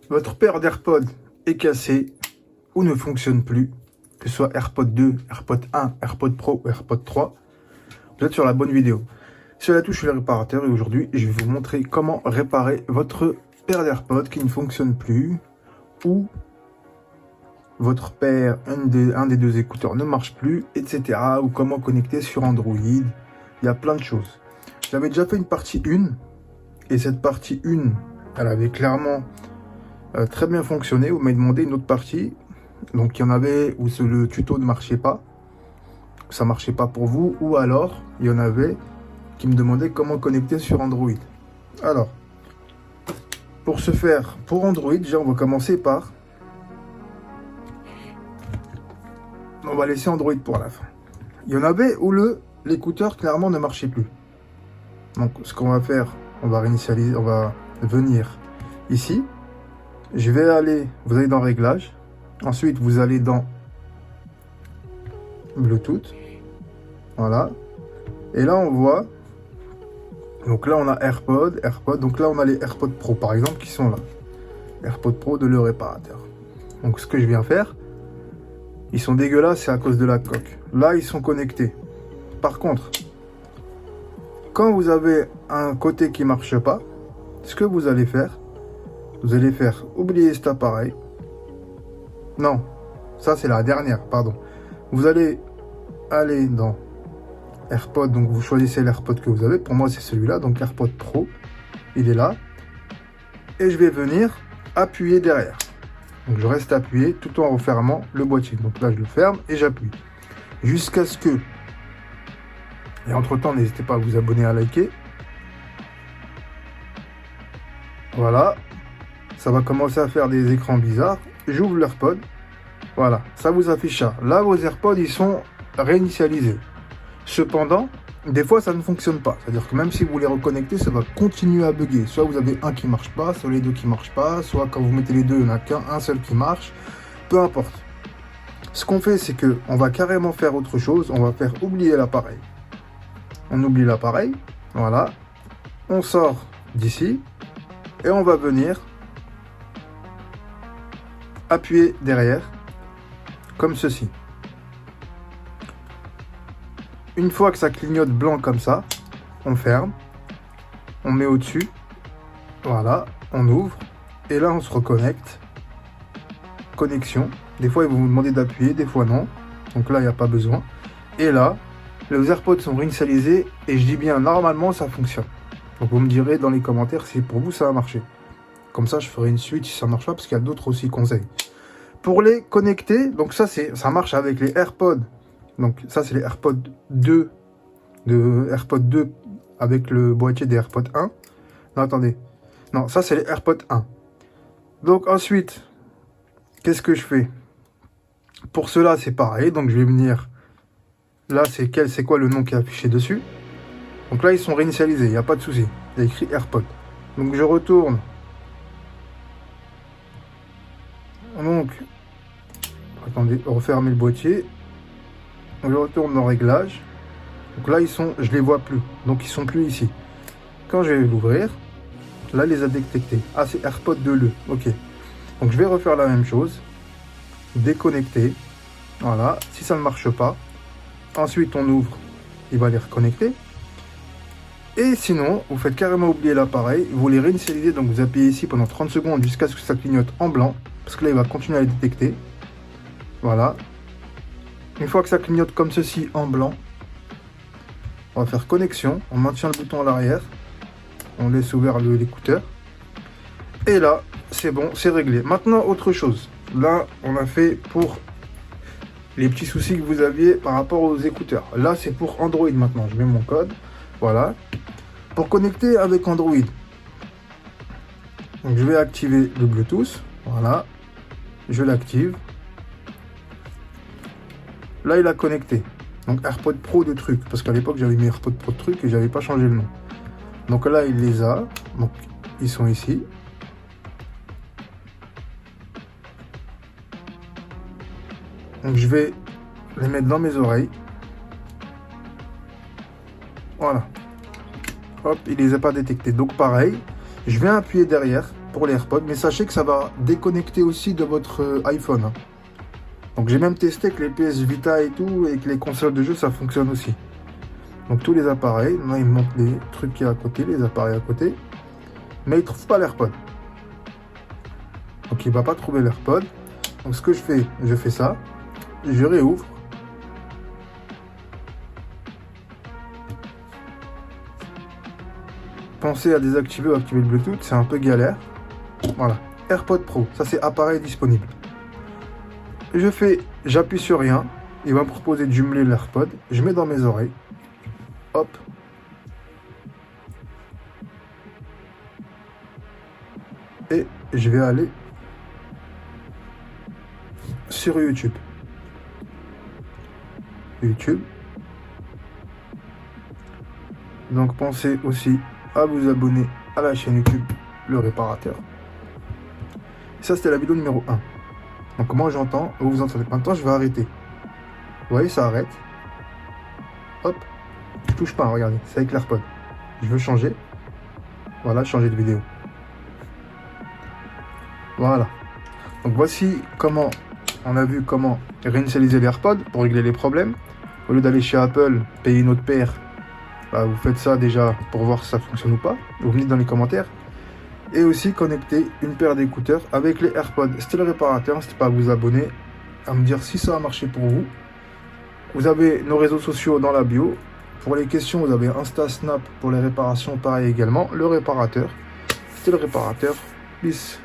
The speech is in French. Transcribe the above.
votre paire d'AirPods est cassée ou ne fonctionne plus, que ce soit AirPod 2, AirPod 1, AirPod Pro ou AirPod 3, vous êtes sur la bonne vidéo. Sur la touche, je suis le réparateur et aujourd'hui, je vais vous montrer comment réparer votre paire d'AirPods qui ne fonctionne plus ou votre paire, un des deux écouteurs ne marche plus, etc. ou comment connecter sur Android. Il y a plein de choses. J'avais déjà fait une partie 1 et cette partie 1, elle avait clairement très bien fonctionné. Vous m'avez demandé une autre partie, donc il y en avait où le tuto ne marchait pas, ça marchait pas pour vous, ou alors il y en avait qui me demandaient comment connecter sur Android. Alors, pour ce faire, pour Android, déjà on va commencer par, on va laisser Android pour la fin. Il y en avait où l'écouteur clairement ne marchait plus. Donc ce qu'on va faire, on va réinitialiser, on va venir ici. Je vais aller, vous allez dans Réglages. Ensuite, vous allez dans Bluetooth. Voilà. Et là, on voit. Donc là, on a AirPod. Donc là, on a les AirPods Pro, par exemple, qui sont là. AirPods Pro de le réparateur. Donc ce que je viens faire, ils sont dégueulasses, c'est à cause de la coque. Là, ils sont connectés. Par contre, quand vous avez un côté qui marche pas, ce que vous allez faire, oublier cet appareil. Non, ça c'est la dernière, pardon. Vous allez aller dans AirPod, donc vous choisissez l'AirPod que vous avez. Pour moi c'est celui-là, donc AirPod Pro, il est là. Et je vais venir appuyer derrière. Donc je reste appuyé tout en refermant le boîtier. Donc là je le ferme et j'appuie. Jusqu'à ce que... Et entre temps, n'hésitez pas à vous abonner, à liker. Voilà. Ça va commencer à faire des écrans bizarres. J'ouvre l'AirPod. Voilà, ça vous affiche ça. Là, vos AirPods, ils sont réinitialisés. Cependant, des fois, ça ne fonctionne pas. C'est-à-dire que même si vous les reconnectez, ça va continuer à bugger. Soit vous avez un qui marche pas, soit les deux qui marchent pas, soit quand vous mettez les deux, il n'y en a qu'un seul qui marche. Peu importe. Ce qu'on fait, c'est que on va carrément faire autre chose. On va faire oublier l'appareil. On oublie l'appareil. Voilà. On sort d'ici. Et on va venir appuyer derrière, comme ceci. Une fois que ça clignote blanc comme ça, on ferme, on met au-dessus, voilà, on ouvre, et là on se reconnecte. Connexion. Des fois ils vont vous demander d'appuyer, des fois non, donc là il n'y a pas besoin. Et là, les AirPods sont réinitialisés, et je dis bien normalement ça fonctionne. Donc vous me direz dans les commentaires si pour vous ça a marché. Comme ça, je ferai une suite si ça marche pas, parce qu'il y a d'autres aussi conseils. Pour les connecter, donc ça marche avec les AirPods. Donc ça, c'est les AirPods 2, AirPods 2 avec le boîtier des AirPods 1. Non, attendez. Non, ça, c'est les AirPods 1. Donc ensuite, qu'est-ce que je fais? Pour cela, c'est pareil. Donc je vais venir... Là, c'est quoi le nom qui est affiché dessus? Donc là, ils sont réinitialisés, il n'y a pas de souci. Il y a écrit AirPods. Donc je retourne. Donc, attendez, refermer le boîtier. Je retourne dans Réglages. Donc là, je les vois plus. Donc, ils sont plus ici. Quand je vais l'ouvrir, là, il les a détectés. Ah, c'est AirPod 2. Ok. Donc, je vais refaire la même chose. Déconnecter. Voilà. Si ça ne marche pas, ensuite, on ouvre. Il va les reconnecter. Et sinon, vous faites carrément oublier l'appareil. Vous les réinitialisez. Donc, vous appuyez ici pendant 30 secondes jusqu'à ce que ça clignote en blanc. Parce que là, il va continuer à les détecter. Voilà. Une fois que ça clignote comme ceci en blanc, on va faire connexion. On maintient le bouton à l'arrière. On laisse ouvert l'écouteur. Et là, c'est bon, c'est réglé. Maintenant, autre chose. Là, on a fait pour les petits soucis que vous aviez par rapport aux écouteurs. Là, c'est pour Android maintenant. Je mets mon code. Voilà. Pour connecter avec Android. Donc, je vais activer le Bluetooth. Voilà. Je l'active. Là, il a connecté. Donc AirPod Pro de trucs. Parce qu'à l'époque, j'avais mis AirPod Pro de trucs et j'avais pas changé le nom. Donc là, il les a. Donc, ils sont ici. Donc, je vais les mettre dans mes oreilles. Voilà. Hop, il les a pas détectés. Donc, pareil, je vais appuyer derrière pour les AirPods, mais sachez que ça va déconnecter aussi de votre iPhone. Hein. Donc j'ai même testé que les PS Vita et tout, et que les consoles de jeu, ça fonctionne aussi. Donc tous les appareils, là ils me montrent les trucs qui est à côté, les appareils à côté, mais il ne trouve pas l'AirPod. Donc il ne va pas trouver l'AirPod. Donc ce que je fais ça, je réouvre. Pensez à désactiver ou activer le Bluetooth, c'est un peu galère. Voilà, AirPod Pro, ça c'est appareil disponible. J'appuie sur rien, il va me proposer de jumeler l'AirPod, je mets dans mes oreilles, hop. Et je vais aller sur YouTube. Donc pensez aussi à vous abonner à la chaîne YouTube Le Réparateur. Ça c'était la vidéo numéro 1. Donc moi j'entends, vous entendez. Maintenant je vais arrêter. Vous voyez, ça arrête. Hop, je touche pas, regardez, c'est avec l'AirPod. Je veux changer. Voilà, changer de vidéo. Voilà. Donc voici comment on a vu comment réinitialiser les AirPods pour régler les problèmes. Au lieu d'aller chez Apple, payer une autre paire, bah, vous faites ça déjà pour voir si ça fonctionne ou pas. Vous venez dans les commentaires. Et aussi connecter une paire d'écouteurs avec les AirPods. C'était Le Réparateur, n'hésitez pas à vous abonner, à me dire si ça a marché pour vous. Vous avez nos réseaux sociaux dans la bio. Pour les questions, vous avez Insta, Snap pour les réparations, pareil également. Le Réparateur, c'était Le Réparateur. Peace.